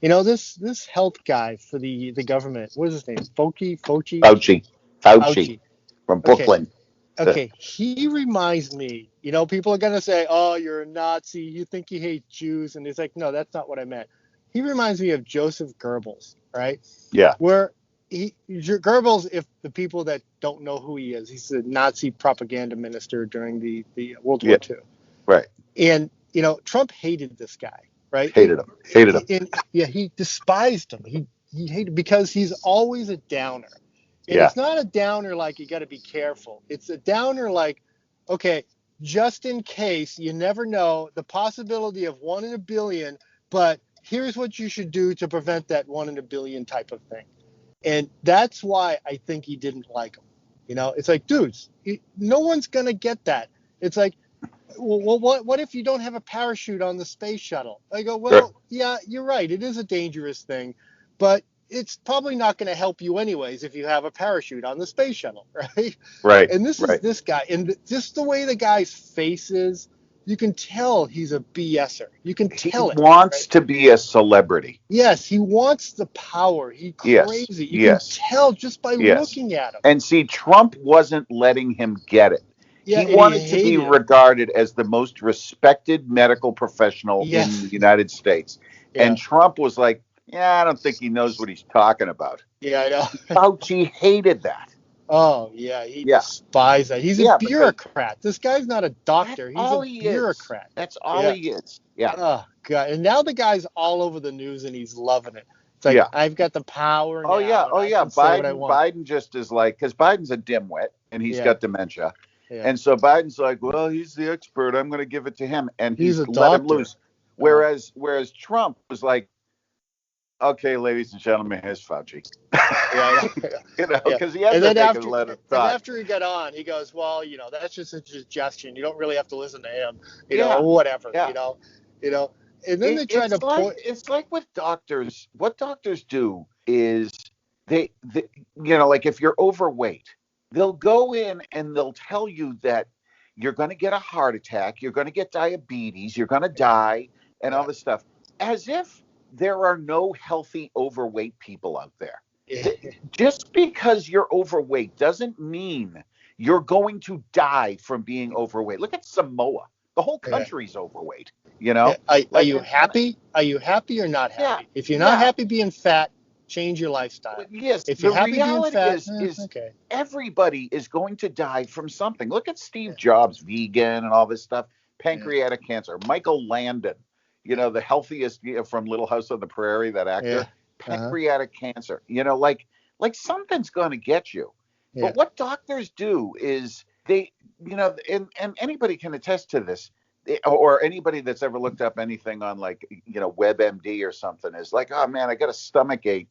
this health guy for the government. What is his name? Fauci from Okay. Brooklyn. Okay, he reminds me, people are going to say, oh, you're a Nazi, you think you hate Jews. And he's like, no, that's not what I meant. He reminds me of Joseph Goebbels, right? Yeah. Where Goebbels, if the people that don't know who he is, he's a Nazi propaganda minister during the World War II. Right. And, Trump hated this guy, right? Hated him. He despised him. He hated because he's always a downer. And it's not a downer like you got to be careful. It's a downer like, okay, just in case, you never know, the possibility of 1 in a billion, but here's what you should do to prevent that 1 in a billion type of thing. And that's why I think he didn't like him. It's like, dudes, no one's going to get that. It's like, well, what if you don't have a parachute on the space shuttle? I go, well, yeah, you're right. It is a dangerous thing, but it's probably not going to help you anyways if you have a parachute on the space shuttle, right? Right. And this is this guy, and just the way the guy's face is, you can tell he's a BSer. You can tell he wants to be a celebrity. Yes, he wants the power. He's crazy. You can tell just by looking at him. And see, Trump wasn't letting him get it. Yeah, he wanted to be regarded as the most respected medical professional in the United States. Yeah. And Trump was like, I don't think he knows what he's talking about. Yeah, I know. Fauci hated that. Oh, yeah, he despised that. He's a bureaucrat. This guy's not a doctor. He's a bureaucrat. That's all he is. Yeah. Oh, God. And now the guy's all over the news and he's loving it. It's like, I've got the power now. Biden just is like, because Biden's a dimwit and he's got dementia. Yeah. And so Biden's like, well, he's the expert. I'm going to give it to him. And he's let him loose. Whereas Trump was like, okay, ladies and gentlemen, here's Fauci. Because he has to take his letter. And after he got on, he goes, well, that's just a suggestion. You don't really have to listen to him, whatever, And then they try to point. It's like what doctors do is they like if you're overweight, they'll go in and they'll tell you that you're going to get a heart attack, you're going to get diabetes, you're going to die, and all this stuff, as if there are no healthy overweight people out there. Just because you're overweight doesn't mean you're going to die from being overweight. Look at Samoa. The whole country's overweight, Are you happy? Are you happy or not happy? If you're not happy being fat, change your lifestyle. Yes, if you're happy being fat, is everybody is going to die from something. Look at Steve Jobs, vegan and all this stuff, pancreatic cancer. Michael Landon, the healthiest from Little House on the Prairie, that actor, pancreatic cancer. Like something's going to get you. But what doctors do is they, and anybody can attest to this, or anybody that's ever looked up anything on WebMD or something is like, oh man, I got a stomach ache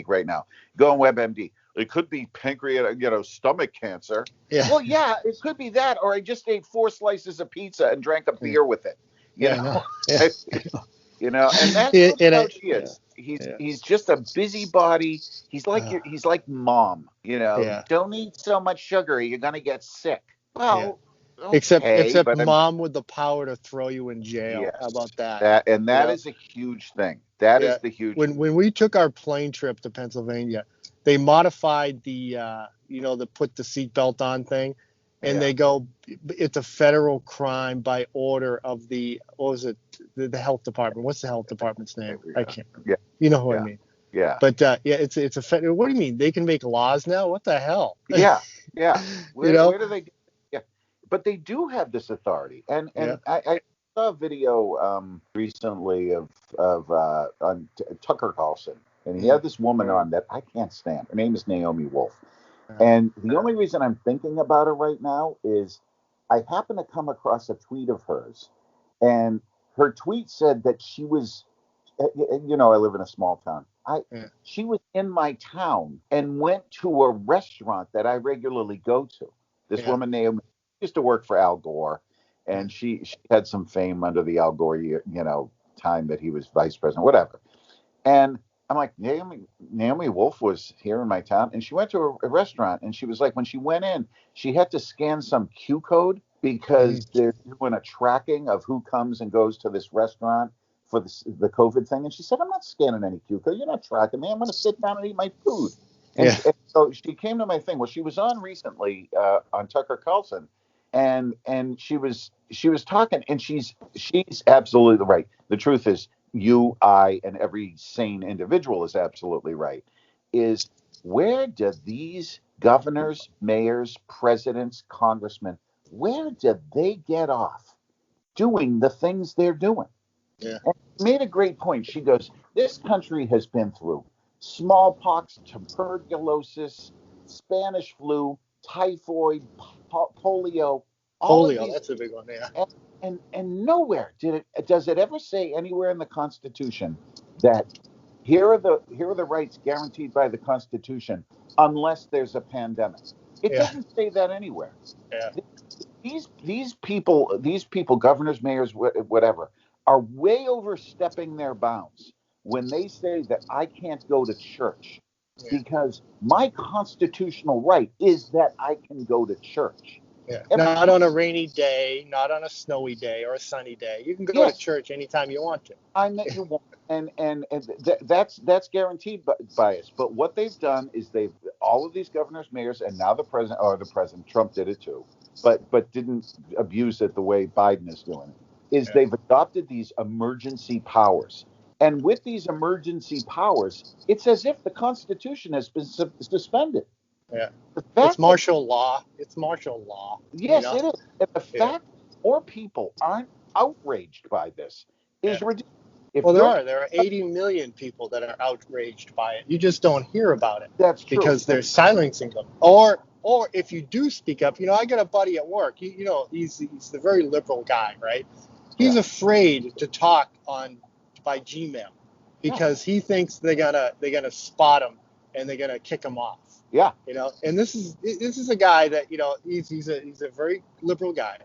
right now. Go on WebMD. It could be pancreatic, stomach cancer. Yeah. Well, yeah, it could be that, or I just ate 4 slices of pizza and drank a beer with it. And that's what Fauci is. He's just a busybody. He's like mom. Don't eat so much sugar, you're gonna get sick. Well. Okay, except mom with the power to throw you in jail. Yes, how about that? That is a huge thing. That is the huge thing. When we took our plane trip to Pennsylvania, they modified the the put the seatbelt on thing, and they go, it's a federal crime by order of the the health department. What's the health department's name? I can't remember. Yeah. You know who I mean. Yeah. But it's a federal. What do you mean? They can make laws now? What the hell? Yeah. Where do they? But they do have this authority, and I saw a video recently of on Tucker Carlson, and he had this woman on that I can't stand. Her name is Naomi Wolf, and the only reason I'm thinking about her right now is I happened to come across a tweet of hers, and her tweet said that she was, I live in a small town. She was in my town and went to a restaurant that I regularly go to. This woman Naomi used to work for Al Gore, and she had some fame under the Al Gore, time that he was vice president, whatever. And I'm like, Naomi Wolf was here in my town, and she went to a restaurant, and she was like, when she went in, she had to scan some Q code because they're doing a tracking of who comes and goes to this restaurant for the COVID thing, and she said, "I'm not scanning any QR code. You're not tracking me. I'm going to sit down and eat my food." And, and so she came to my thing. Well, she was on recently on Tucker Carlson, and she was talking, and she's absolutely right. The truth is, you, I, and every sane individual is absolutely right. Is where do these governors, mayors, presidents, congressmen, where did they get off doing the things they're doing? Yeah. And she made a great point. She goes, this country has been through smallpox, tuberculosis, Spanish flu, typhoid, polio, all of Polio, these. that's a big one, yeah. And nowhere does it ever say anywhere in the Constitution that here are the rights guaranteed by the Constitution unless there's a pandemic. It doesn't say that anywhere. Yeah. These people, governors, mayors, whatever, are way overstepping their bounds when they say that I can't go to church because my constitutional right is that I can go to church. Yeah. Not on a rainy day, not on a snowy day or a sunny day. You can go to church anytime you want to. You want, and that's guaranteed bias. But what they've done is all of these governors, mayors, and now the president, Trump did it too, but didn't abuse it the way Biden is doing it. They've adopted these emergency powers, and with these emergency powers, it's as if the Constitution has been suspended. Yeah, it's martial law. It's martial law. Yes, it is. And the fact more people aren't outraged by this is ridiculous. There are 80 million people that are outraged by it. You just don't hear about it. That's true. Because they're silencing them. Or if you do speak up, I got a buddy at work. He's the very liberal guy, right? He's afraid to talk by Gmail because he thinks they're gonna spot him and they're gonna kick him off. Yeah. And this is a guy that he's a very liberal guy,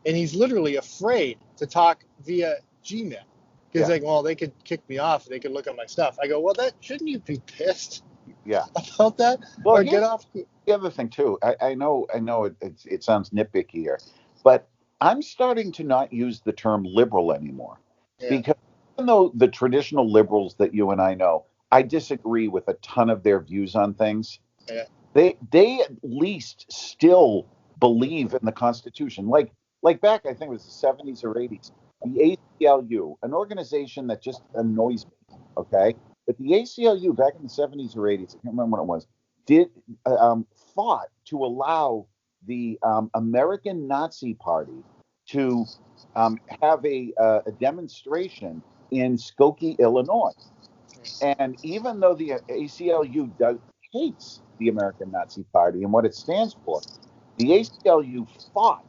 and he's literally afraid to talk via Gmail. He's like, well, they could kick me off. They could look at my stuff. I go, well, shouldn't you be pissed? About that? Well, or get off. The other thing too, I know it sounds nitpicky here, but I'm starting to not use the term liberal anymore because even though the traditional liberals that you and I know, I disagree with a ton of their views on things. Yeah. They at least still believe in the Constitution. Like back, I think it was the 70s or 80s, the ACLU, an organization that just annoys me, okay? But the ACLU back in the 70s or 80s, I can't remember when it was, did fought to allow the American Nazi Party to have a demonstration in Skokie, Illinois. And even though the ACLU hates the American Nazi Party and what it stands for, the ACLU fought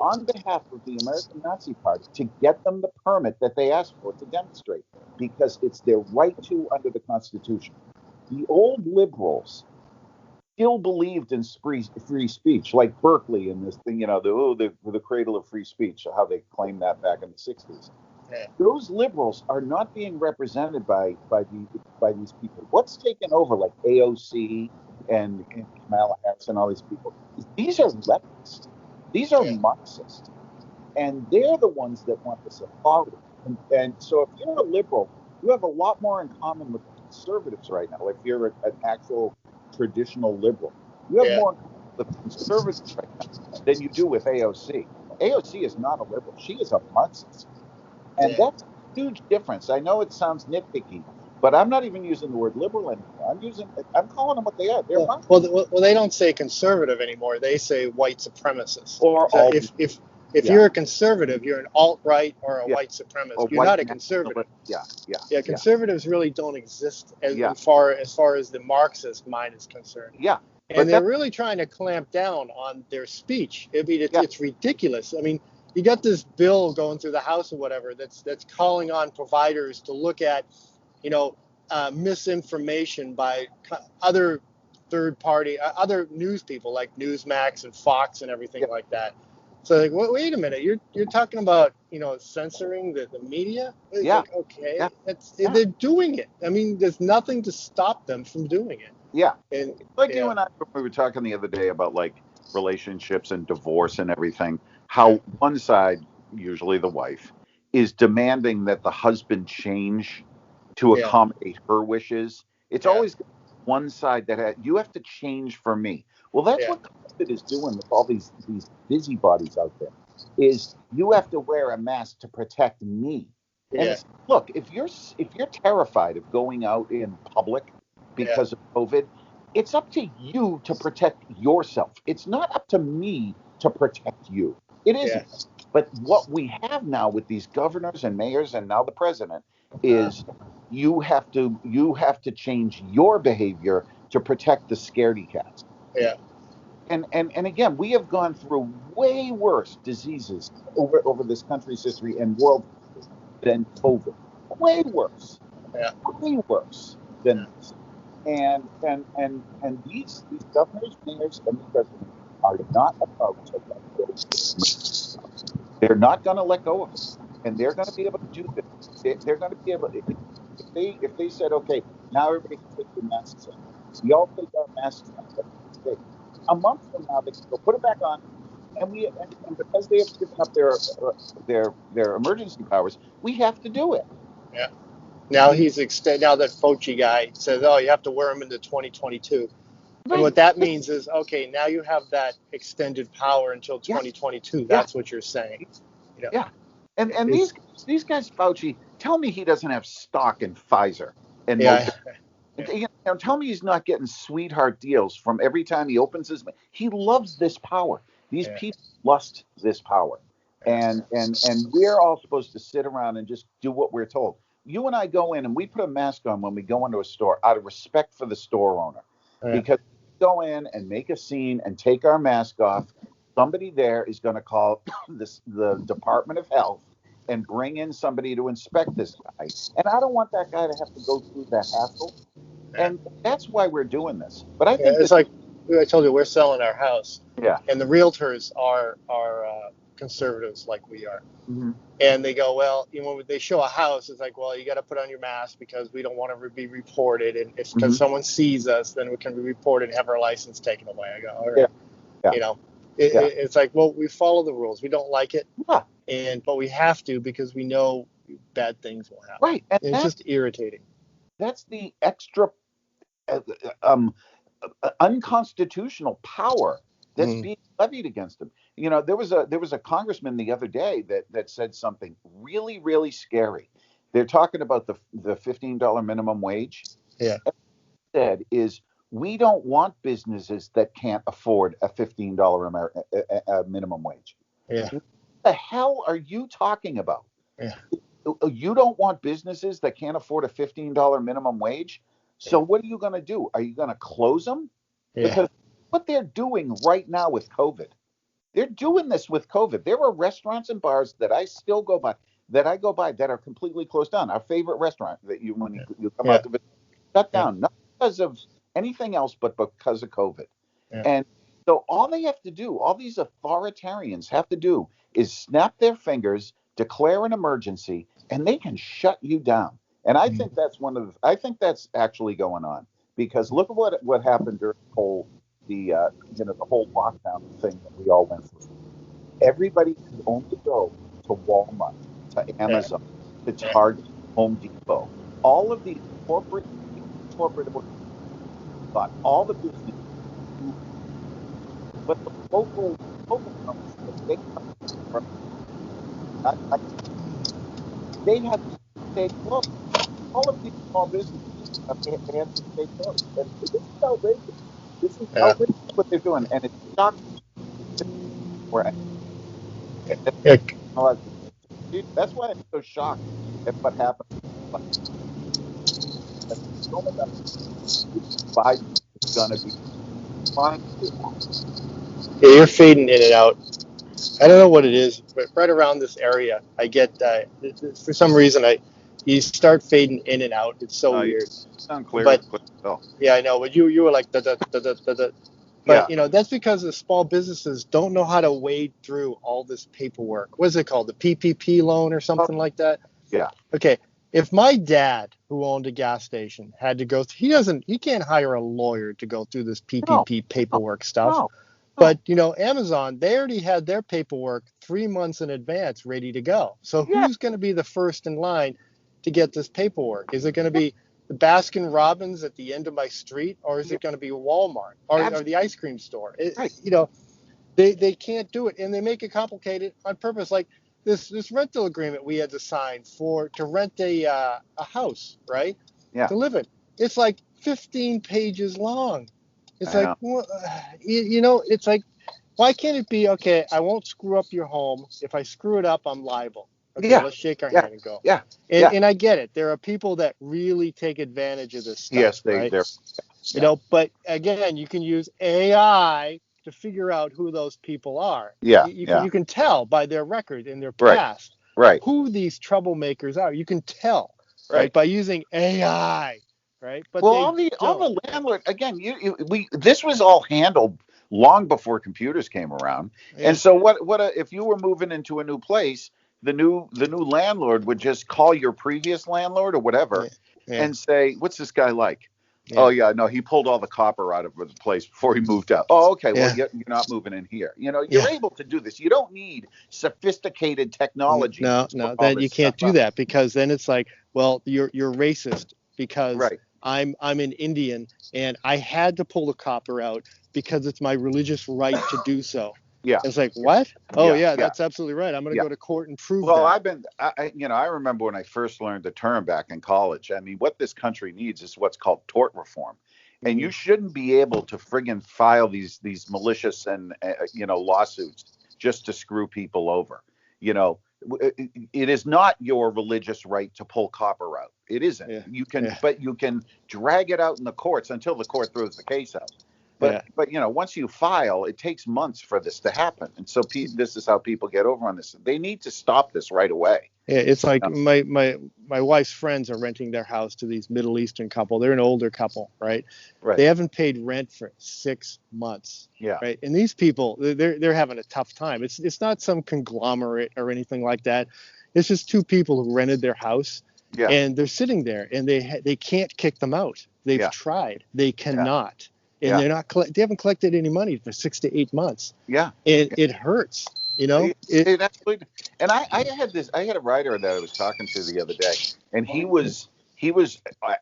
on behalf of the American Nazi Party to get them the permit that they asked for to demonstrate, because it's their right to under the Constitution. The old liberals still believed in free speech, like Berkeley and this thing, the cradle of free speech, how they claimed that back in the 60s. Yeah. Those liberals are not being represented by these people. What's taken over, like AOC and Kamala Harris and all these people, these are leftists. These are Marxists. And they're the ones that want this authority. And so if you're a liberal, you have a lot more in common with conservatives right now. If you're an actual traditional liberal, you have more in common with conservatives right now than you do with AOC. AOC is not a liberal. She is a Marxist. And that's a huge difference. I know it sounds nitpicky, but I'm not even using the word liberal anymore. I'm calling them what they are. They're well, they don't say conservative anymore. They say white supremacist. Or if you're a conservative, you're an alt-right or a white supremacist. You're not a conservative. Conservatives really don't exist as far as the Marxist mind is concerned. Yeah. And they're really trying to clamp down on their speech. I mean, it's ridiculous. I mean, you got this bill going through the House or whatever that's calling on providers to look at, misinformation by other third party, other news people like Newsmax and Fox and everything like that. So like, wait a minute, you're talking about censoring the media? It's like, okay, they're doing it. I mean, there's nothing to stop them from doing it. Yeah, and you and I, we were talking the other day about like relationships and divorce and everything. How one side, usually the wife, is demanding that the husband change to accommodate her wishes. It's always one side that you have to change for me. Well, that's what COVID is doing with all these busybodies out there. Is you have to wear a mask to protect me. And it's, look, if you're terrified of going out in public because of COVID, it's up to you to protect yourself. It's not up to me to protect you. It isn't. But what we have now with these governors and mayors and now the president is you have to change your behavior to protect the scaredy cats. Yeah. And again, we have gone through way worse diseases over this country's history and world than COVID. Way worse. Yeah. Way worse than this. And these governors, mayors, and the president are not about to let go. They're not going to let go of it, and they're going to be able to do this. They're going to be able to, if they said, okay, now everybody can take their masks off. We all take our masks off. A month from now, they can go put it back on, and because they have given up their emergency powers, we have to do it. Yeah. Now now that Fauci guy says, oh, you have to wear them into 2022. Right. And what that means is, okay, now you have that extended power until 2022. That's what you're saying. You know? Yeah. And these guys, Fauci, tell me he doesn't have stock in Pfizer and tell me he's not getting sweetheart deals from every time he opens his mouth. He loves this power. These people lust this power. And we're all supposed to sit around and just do what we're told. You and I go in and we put a mask on when we go into a store out of respect for the store owner. Because we go in and make a scene and take our mask off, somebody there is going to call the Department of Health and bring in somebody to inspect this guy. And I don't want that guy to have to go through that hassle. And that's why we're doing this. But I think it's like I told you, we're selling our house. Yeah. And the realtors are conservatives like we are. Mm-hmm. And they go, well, when they show a house, it's like, well, you got to put on your mask because we don't want to be reported. And if because someone sees us, then we can be reported and have our license taken away. I go, all right. Yeah. It's like, well, we follow the rules. We don't like it. Yeah. But we have to because we know bad things will happen. Right. And it's just irritating. That's the extra unconstitutional power that's being levied against him. There was a congressman the other day that said something really, really scary. They're talking about the $15 minimum wage. Yeah. What he said is, we don't want businesses that can't afford a $15 minimum wage. Yeah. What the hell are you talking about? Yeah. You don't want businesses that can't afford a $15 minimum wage. So what are you going to do? Are you going to close them? Yeah. Because what they're doing right now with COVID, they're doing this with COVID. There are restaurants and bars that I still go by, that are completely closed down. Our favorite restaurant that when you come out of it, shut down, not because of anything else, but because of COVID. Yeah. And so all they have to do, all these authoritarians have to do, is snap their fingers, declare an emergency, and they can shut you down. And I think that's I think that's actually going on, because look at what happened during the whole lockdown thing that we all went through. Everybody could only go to Walmart, to Amazon, to Target, Home Depot. All of these corporate but all the business, but the local companies, they have to stay closed. All of these small businesses have to stay closed. And this is outrageous. This is outrageous what they're doing, and it's shocking. That's why I'm so shocked at what happened. Biden is going to be fine. Yeah, you're fading in and out. I don't know what it is, but right around this area, I get for some reason you start fading in and out. It's so weird. Sound clear, but oh. Yeah, I know. But you were like da da da da da da. But that's because the small businesses don't know how to wade through all this paperwork. What's it called? The PPP loan or something like that? Yeah. Okay. If my dad, who owned a gas station, had to go, he can't hire a lawyer to go through this PPP paperwork stuff. No. But, Amazon, they already had their paperwork 3 months in advance ready to go. So Yeah. who's going to be the first in line to get this paperwork? Is it going to be the Baskin Robbins at the end of my street, or is it going to be Walmart or the ice cream store? Right. They can't do it, and they make it complicated on purpose. Like this rental agreement we had to sign to rent a house, right? Yeah. To live in. It's like 15 pages long. It's like, it's like, why can't it be, okay, I won't screw up your home. If I screw it up, I'm liable. Okay, let's shake our hand and go. Yeah. And I get it. There are people that really take advantage of this stuff. Yes, right? they're. But again, you can use AI to figure out who those people are. Yeah. You can tell by their record in their past who these troublemakers are. You can tell right by using AI. Right, but all the landlord again. This was all handled long before computers came around, and so if you were moving into a new place, the new landlord would just call your previous landlord or whatever, and say, "What's this guy like?" Yeah. Oh yeah, no, he pulled all the copper out of the place before he moved out. Oh, okay, well you're not moving in here. You're able to do this. You don't need sophisticated technology. No, then you can't do that, because then it's like, well, you're racist because I'm an Indian and I had to pull the copper out because it's my religious right to do so. Yeah. It's like, what? Oh yeah, that's absolutely right. I'm going to go to court and prove that. Well, I remember when I first learned the term back in college. I mean, what this country needs is what's called tort reform. And you shouldn't be able to friggin' file these malicious and lawsuits just to screw people over. It is not your religious right to pull copper out. It isn't. Yeah. But you can drag it out in the courts until the court throws the case out. But once you file, it takes months for this to happen. And so this is how people get over on this. They need to stop this right away. Yeah, it's like my wife's friends are renting their house to these Middle Eastern couple. They're an older couple, right? They haven't paid rent for 6 months. Yeah. Right. And these people, they're having a tough time. It's not some conglomerate or anything like that. It's just two people who rented their house. Yeah. And they're sitting there and they can't kick them out. They've tried. They cannot. And they haven't collected any money for 6 to 8 months. Yeah. And it hurts. It absolutely. And I had a writer that I was talking to the other day, and he was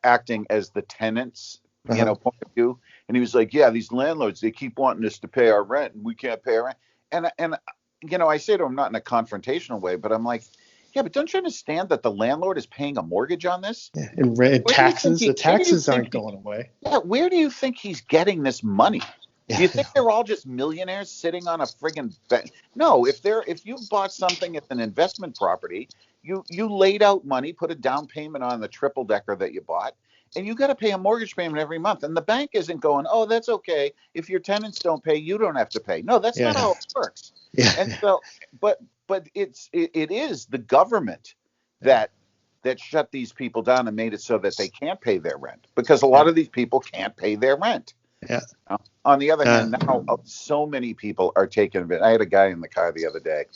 acting as the tenant's point of view, and he was like, yeah, these landlords, they keep wanting us to pay our rent and we can't pay our rent. And I say to him, not in a confrontational way, but I'm like, yeah, but don't you understand that the landlord is paying a mortgage on this? Yeah, and taxes, the taxes aren't going away. Yeah, where do you think he's getting this money? Do you think they're all just millionaires sitting on a friggin' bed? No, if you bought something as an investment property, you laid out money, put a down payment on the triple decker that you bought, and you got to pay a mortgage payment every month. And the bank isn't going, oh, that's okay. If your tenants don't pay, you don't have to pay. No, that's not how it works. Yeah. And so, but it is the government that shut these people down and made it so that they can't pay their rent, because a lot of these people can't pay their rent. Yeah. On the other hand, now so many people are taking it. I had a guy in the car the other day,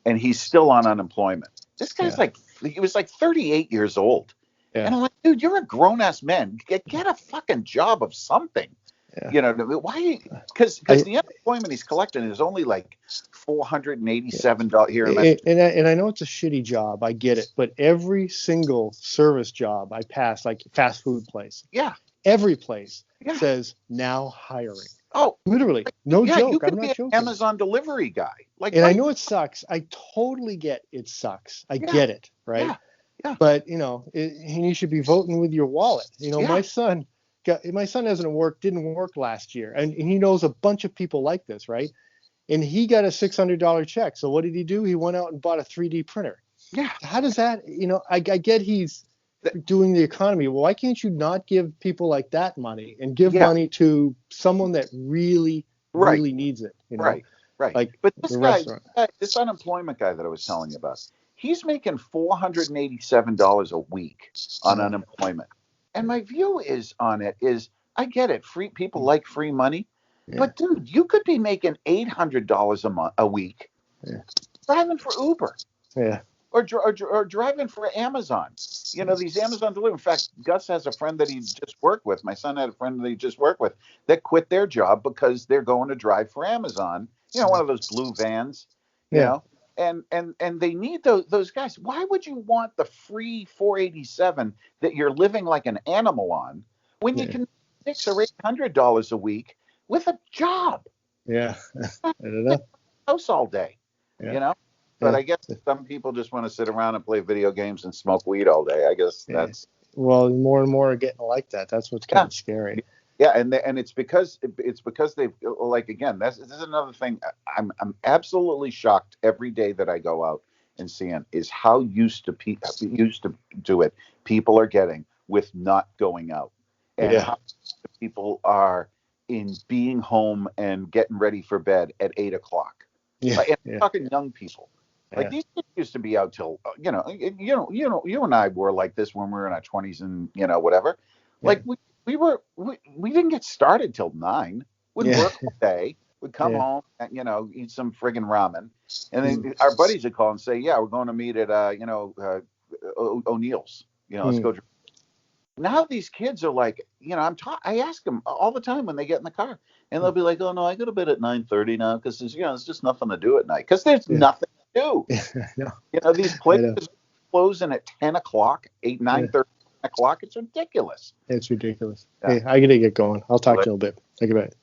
and he's still on unemployment. This guy's he was like 38 years old. Yeah. And I'm like, dude, you're a grown ass man. Get a fucking job of something. Yeah. Why? Because the unemployment he's collecting is only like $487 here. And I know it's a shitty job. I get it. But every single service job I pass, like fast food place. Yeah. Every place says now hiring. Oh, literally. No joke. You could be an Amazon delivery guy. I know it sucks. I totally get it sucks. I get it. Right. Yeah. But you should be voting with your wallet. My son didn't work last year, and he knows a bunch of people like this, right? And he got a $600 check. So what did he do? He went out and bought a 3D printer. Yeah. How does that? I get he's doing the economy. Well, why can't you not give people like that money and give money to someone that really needs it? Right. Like, but this unemployment guy that I was telling you about, he's making $487 a week on unemployment. And my view is I get it. Free people like free money, but dude, you could be making $800 a week driving for Uber. Yeah. or driving for Amazon. You know, these Amazon delivery. In fact, Gus has a friend that he just worked with. My son had a friend that he just worked with that quit their job because they're going to drive for Amazon. You know, one of those blue vans. You Yeah. know, and they need those guys. Why would you want the free 487 that you're living like an animal on when you can $600 or $800 a week with a job? Yeah. I don't know. House all day. Yeah. You know. But I guess some people just want to sit around and play video games and smoke weed all day. I guess that's well, more and more are getting like that. That's what's kind of scary. Yeah, and it's because they've, like, again, this is another thing. I'm absolutely shocked every day that I go out and see them is how used to it people are getting with not going out, and how people are in being home and getting ready for bed at 8 o'clock. And I'm talking young people. Like these kids used to be out till you and I were like this when we were in our 20s and whatever. Like we didn't get started till 9. We'd work all day. We'd come home and eat some friggin' ramen, and then our buddies would call and say, "Yeah, we're going to meet at O'Neill's. Let's go." Now these kids are like, I ask them all the time when they get in the car, and they'll be like, "Oh no, I go to bed at 9:30 now because there's just nothing to do at night because there's nothing to do." These places closing at 10 o'clock, 9:30, 10 o'clock. It's ridiculous. It's ridiculous. Hey, I gotta get going. I'll talk to you a little bit. Think about it.